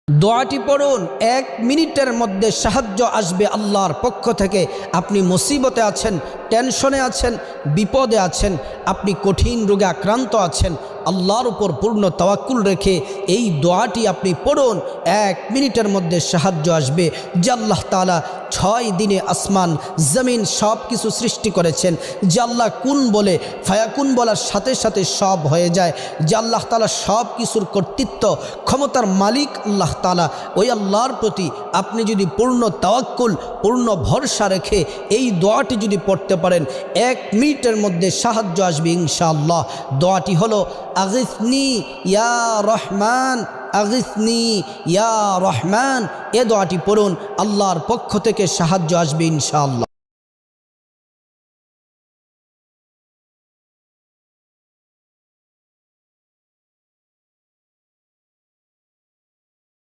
দোয়াটি পড়ুন, 1 মিনিটের মধ্যে সাহায্য আসবে আল্লাহর পক্ষ থেকে। আপনি মুসিবতে আছেন, টেনশনে আছেন, বিপদে আছেন, আপনি কঠিন রোগে আক্রান্ত আছেন, আল্লাহর উপর পূর্ণ তাওয়াক্কুল রেখে এই দোয়াটি আপনি পড়ুন, 1 মিনিটের মধ্যে সাহায্য আসবে। যে আল্লাহ তাআলা 6 দিনে আসমান জমিন সব কিছু সৃষ্টি করেছেন, যে আল্লাহ কুন বলে ফায়াকুন বলার সাথে সাথে সব হয়ে যায়, যে আল্লাহ তাআলা সব কিছুর কর্তৃত্ব ক্ষমতার মালিক আল্লাহ তাআলা, ওই আল্লাহর প্রতি আপনি যদি পূর্ণ তাওয়াক্কুল পূর্ণ ভরসা রেখে এই দোয়াটি যদি পড়তে পারেন, 1 মিনিটের মধ্যে সাহায্য আসবে ইনশাআল্লাহ। দোয়াটি হলো আগিসনি ইয়া রহমান, আগিসনি ইয়া রহমান। এ দোয়াটি পড়ুন, আল্লাহর পক্ষ থেকে সাহায্য আসবে ইনশাআল্লাহ।